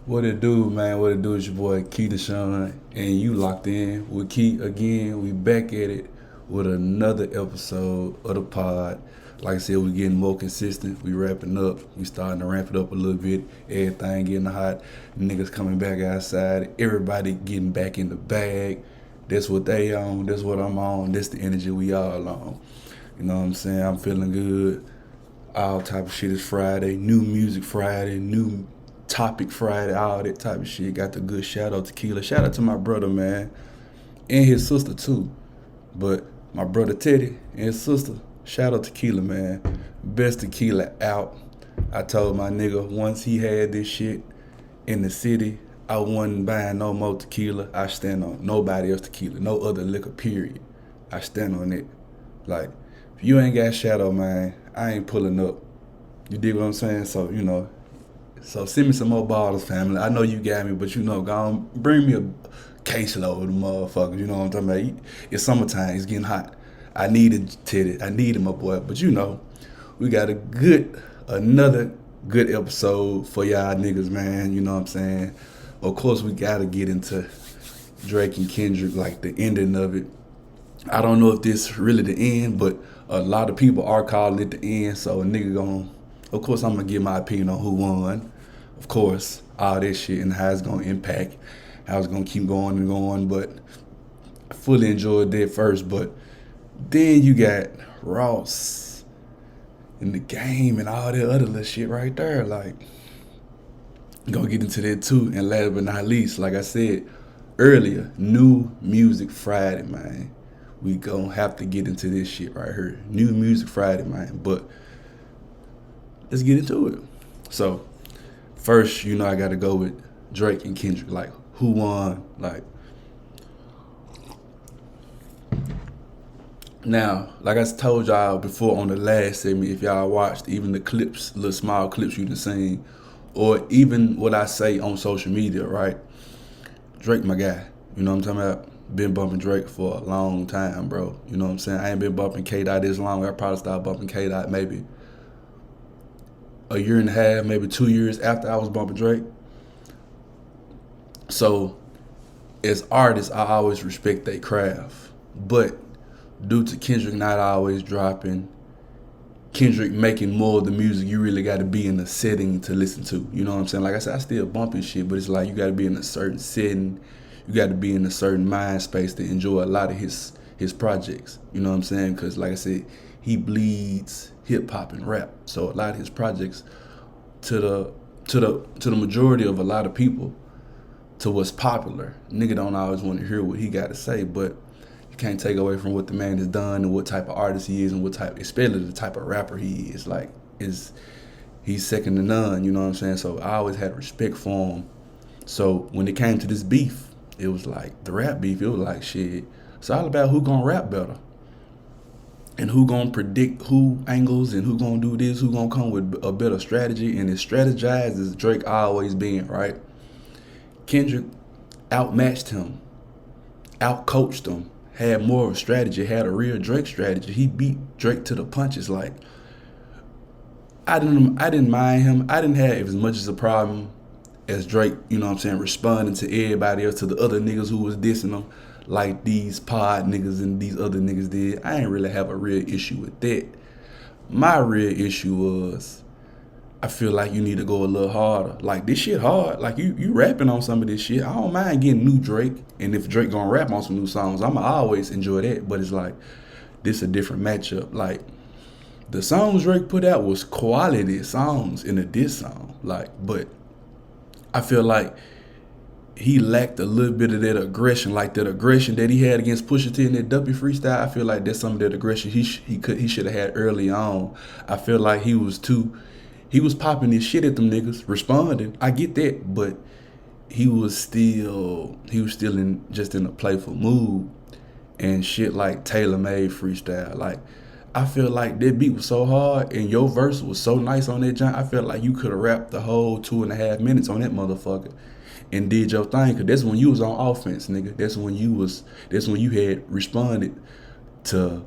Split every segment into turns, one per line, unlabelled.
What it do, man? What it do is your boy Pt.1, and you locked in with Key again. We back at it with another episode of the pod. Like I said, we getting more consistent. We wrapping up. We starting to ramp it up a little bit. Everything getting hot. Niggas coming back outside. Everybody getting back in the bag. That's what they on. That's what I'm on. That's the energy we all on. You know what I'm saying? I'm feeling good. All type of shit is Friday. New music Friday. New topic Friday. All that type of shit. Got the good shout out tequila. Shout out to my brother, man, and his sister too. But my brother Teddy and his sister. Shout out tequila, man. Best tequila out. I told my nigga once he had this shit in the city, I wasn't buying no more tequila. I stand on nobody else tequila. No other liquor, period. I stand on it. Like, if you ain't got shadow, man, I ain't pulling up. You dig what I'm saying? So, so send me some more bottles, family. I know you got me, but go on, bring me a caseload of motherfuckers. You know what I'm talking about? It's summertime. It's getting hot. I needed Teddy. I needed my boy. But we got another good episode for y'all niggas, man. You know what I'm saying? Of course, we gotta get into Drake and Kendrick, like the ending of it. I don't know if this really the end, but a lot of people are calling it the end. So a nigga of course, I'm gonna give my opinion on who won. Of course, all this shit and how it's gonna impact, how it's gonna keep going and going. But I fully enjoyed that first. But then you got Ross in the game and all that other little shit right there. Like, gonna get into that too. And last but not least, like I said earlier, new music Friday, man. We gonna have to get into this shit right here. New music Friday, man. But let's get into it. So first, I gotta go with Drake and Kendrick. Like, who won? Like, now, like I told y'all before on the last segment, if y'all watched even the clips, little small clips you done seen, or even what I say on social media, right? Drake, my guy. You know what I'm talking about? Been bumping Drake for a long time, bro. You know what I'm saying? I ain't been bumping K Dot this long. I probably started bumping K Dot maybe a year and a half, maybe 2 years after I was bumping Drake. So, as artists, I always respect their craft. But due to Kendrick not always dropping, Kendrick making more of the music, you really got to be in a setting to listen to. You know what I'm saying? Like I said, I still bumping shit, but it's like you got to be in a certain setting. You got to be in a certain mind space to enjoy a lot of his projects. You know what I'm saying? Because like I said, he bleeds hip hop and rap. So a lot of his projects, to the majority of a lot of people, to what's popular, nigga don't always want to hear what he got to say, but you can't take away from what the man has done and what type of artist he is and what type, especially the type of rapper he is. Like, he's second to none. You know what I'm saying? So I always had respect for him. So when it came to this beef, it was like the rap beef. It was like shit. It's all about who gonna rap better and who gonna predict who angles and who gonna do this, who gonna come with a better strategy. And as strategized as Drake always been, right? Kendrick outmatched him, outcoached him, had more of a strategy, had a real Drake strategy. He beat Drake to the punches. Like, I didn't mind him. I didn't have as much as a problem as Drake, you know what I'm saying, responding to everybody else, to the other niggas who was dissing him, like these pod niggas and these other niggas did. I ain't really have a real issue with that. My real issue was, I feel like you need to go a little harder. Like, this shit hard. Like, you rapping on some of this shit. I don't mind getting new Drake. And if Drake gonna rap on some new songs, I'ma always enjoy that. But it's like, this a different matchup. Like, the songs Drake put out was quality songs in a diss song. Like, but I feel like he lacked a little bit of that aggression, like that aggression that he had against Pusha T in that Duppy freestyle. I feel like that's some of that aggression he should have had early on. I feel like he was popping his shit at them niggas, responding. I get that, but he was still in a playful mood and shit like tailor made freestyle. Like, I feel like that beat was so hard and your verse was so nice on that joint. I feel like you could have rapped the whole 2.5 minutes on that motherfucker and did your thing. Cause that's when you was on offense, nigga. That's when you had responded to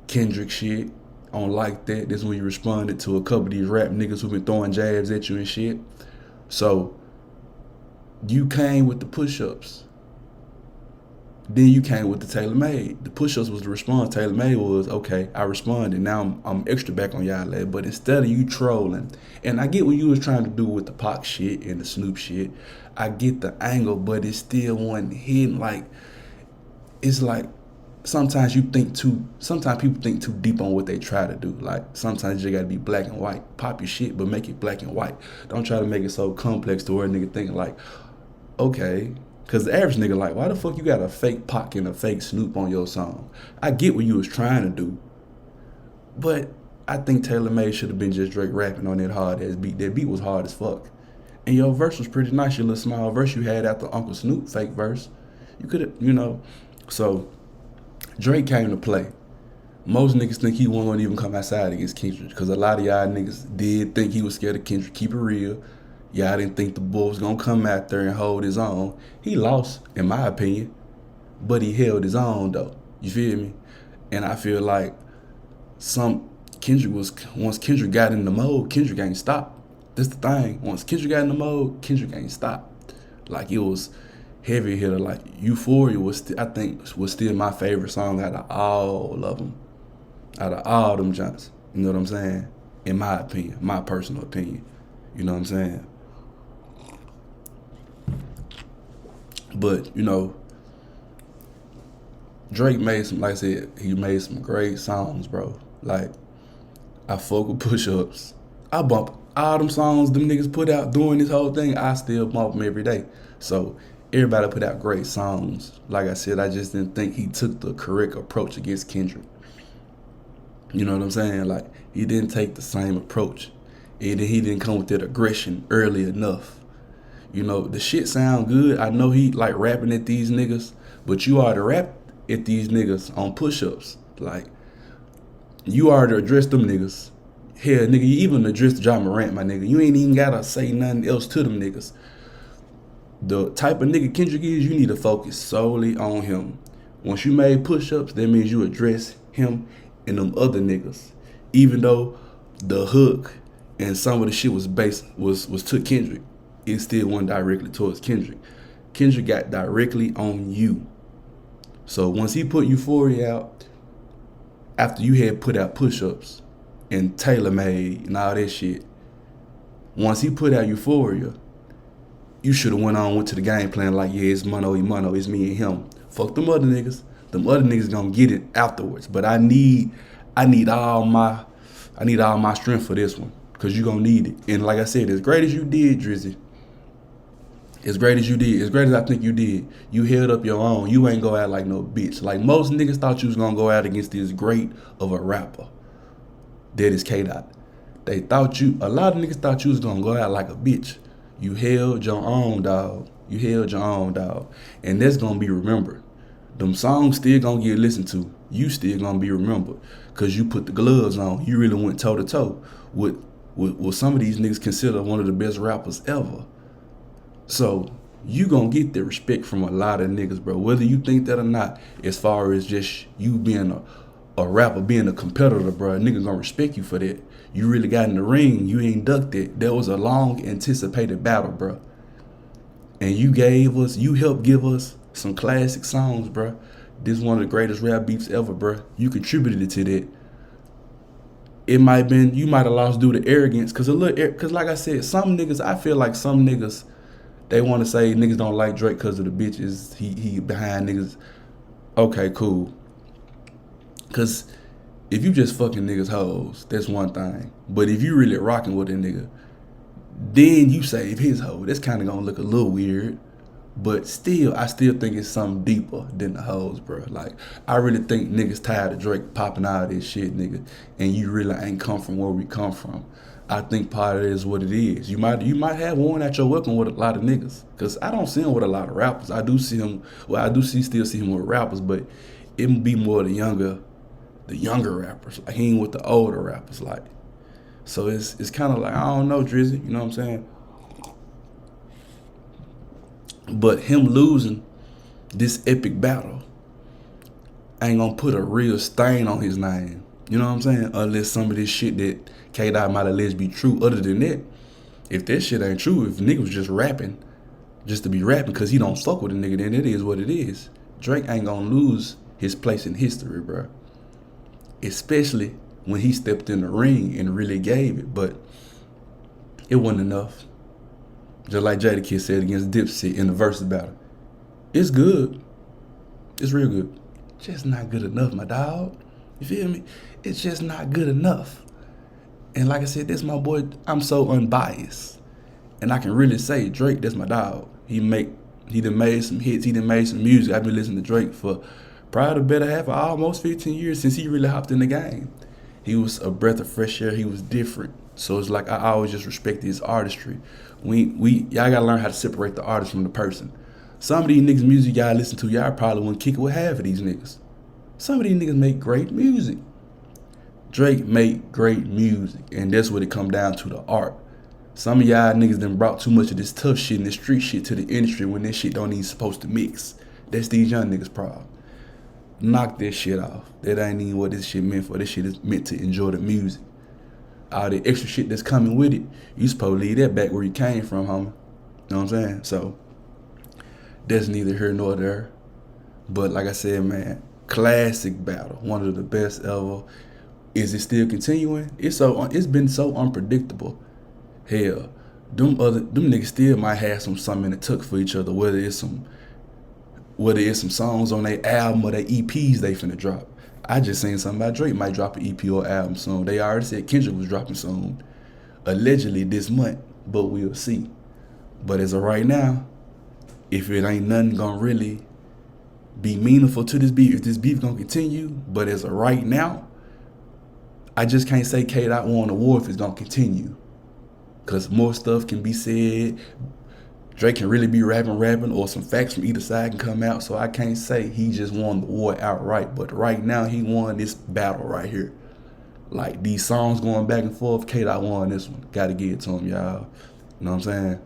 Kendrick shit on like that. That's when you responded to a couple of these rap niggas who been throwing jabs at you and shit. So You came with the push-ups. Then you came with the tailor-made. The push-ups was the response. Tailor-made was, okay, I responded. Now I'm extra back on y'all leg. But instead of you trolling, and I get what you was trying to do with the Pac shit and the Snoop shit. I get the angle, but it still wasn't hidden. Like, it's like sometimes people think too deep on what they try to do. Like, sometimes you gotta be black and white. Pop your shit, but make it black and white. Don't try to make it so complex to where a nigga think like, okay. Cause the average nigga like, why the fuck you got a fake Pac and a fake Snoop on your song? I get what you was trying to do, but I think Taylor Made should have been just Drake rapping on that hard ass beat. That beat was hard as fuck. And your verse was pretty nice, your little small verse you had after Uncle Snoop fake verse. You could have, So Drake came to play. Most niggas think he won't even come outside against Kendrick, because a lot of y'all niggas did think he was scared of Kendrick. Keep it real. Y'all didn't think the boy was gonna come out there and hold his own. He lost, in my opinion, but he held his own though. You feel me? And I feel like once Kendrick got in the mode, Kendrick ain't stopped. That's the thing. Once Kendrick got in the mode, Kendrick ain't stopped. Like, it was heavy hitter. Like, Euphoria was still my favorite song out of all of them. Out of all them joints. You know what I'm saying? In my opinion, my personal opinion. You know what I'm saying? But, Drake made some, like I said, he made some great songs, bro. Like, I fuck with push-ups. I bump all them songs them niggas put out during this whole thing. I still bump them every day. So, everybody put out great songs. Like I said, I just didn't think he took the correct approach against Kendrick. You know what I'm saying? Like, he didn't take the same approach. And he didn't come with that aggression early enough. The shit sound good. I know he like rapping at these niggas, but you already rap at these niggas on push-ups. Like, you already addressed them niggas. Hell, nigga, you even addressed John Morant, my nigga. You ain't even gotta say nothing else to them niggas. The type of nigga Kendrick is, you need to focus solely on him. Once you made push-ups, that means you address him and them other niggas. Even though the hook and some of the shit was to Kendrick, it still went directly towards Kendrick. Kendrick got directly on you. So once he put Euphoria out, after you had put out push-ups and Taylor Made and all that shit, once he put out Euphoria, you should have went to the game plan like, yeah, it's mano y mano, it's me and him. Fuck them other niggas. Them other niggas gonna get it afterwards. But I need all my strength for this one, because you gonna need it. And like I said, as great as you did, Drizzy, as great as I think you did, you held up your own. You ain't go out like no bitch. Like, most niggas thought you was gonna go out against this great of a rapper. That is K-Dot. A lot of niggas thought you was gonna go out like a bitch. You held your own, dog. And that's gonna be remembered. Them songs still gonna get listened to. You still gonna be remembered, because you put the gloves on. You really went toe to toe with some of these niggas considered one of the best rappers ever. So you gonna get the respect from a lot of niggas, bro. Whether you think that or not, as far as just you being a rapper, being a competitor, bro, a nigga gonna respect you for that. You really got in the ring. You ain't ducked it. That was a long anticipated battle, bro. And you helped give us some classic songs, bro. This is one of the greatest rap beefs ever, bro. You contributed to that. You might have lost due to arrogance, cause like I said, I feel like some niggas, they want to say niggas don't like Drake because of the bitches. He behind niggas. Okay, cool. Cause if you just fucking niggas hoes, that's one thing. But if you really rocking with a nigga, then you save his hoe. That's kind of gonna look a little weird. But I still think it's something deeper than the hoes, bro. Like, I really think niggas tired of Drake popping out of this shit, nigga. And you really ain't come from where we come from. I think part of it is what it is. You might have one at your welcome with a lot of niggas, cause I don't see him with a lot of rappers. I do see him. Well, still see him with rappers, but it would be more the younger rappers. Like, he ain't with the older rappers. Like, so it's kind of like, I don't know, Drizzy. You know what I'm saying? But him losing this epic battle ain't gonna put a real stain on his name. You know what I'm saying? Unless some of this shit that K-Dot might alleged be true. Other than that, if that shit ain't true, if niggas was just rapping, just to be rapping because he don't fuck with a nigga, then it is what it is. Drake ain't gonna lose his place in history, bro. Especially when he stepped in the ring and really gave it, but it wasn't enough. Just like Jadakiss said against Dipset in the versus battle. It's good. It's real good. Just not good enough, my dog. You feel me? It's just not good enough. And like I said, that's my boy. I'm so unbiased. And I can really say Drake, that's my dog. He done made some hits, he done made some music. I've been listening to Drake for probably the better half of almost 15 years since he really hopped in the game. He was a breath of fresh air, he was different. So it's like I always just respected his artistry. Y'all gotta learn how to separate the artist from the person. Some of these niggas' music y'all listen to, y'all probably wouldn't kick it with half of these niggas. Some of these niggas make great music. Drake make great music, and that's what it come down to, the art. Some of y'all niggas done brought too much of this tough shit and this street shit to the industry when this shit don't even supposed to mix. That's these young niggas' problem. Knock this shit off. That ain't even what this shit meant for. This shit is meant to enjoy the music. All the extra shit that's coming with it, you supposed to leave that back where you came from, homie. You know what I'm saying? So, that's neither here nor there. But like I said, man, classic battle. One of the best ever. Is it still continuing? It's been so unpredictable. Hell, them niggas still might have something in the tuck for each other, whether it's some songs on their album or their EPs they finna drop. I just seen something about Drake might drop an EP or album soon. They already said Kendrick was dropping soon, allegedly this month, but we'll see. But as of right now, if it ain't nothing gonna really be meaningful to this beef, if this beef gonna continue, but as of right now, I just can't say Pt.1 war if it's gonna continue. Cause more stuff can be said. Drake can really be rapping, or some facts from either side can come out. So I can't say he just won the war outright. But right now he won this battle right here. Like these songs going back and forth, Kt won this one. Gotta give it to him, y'all. You know what I'm saying?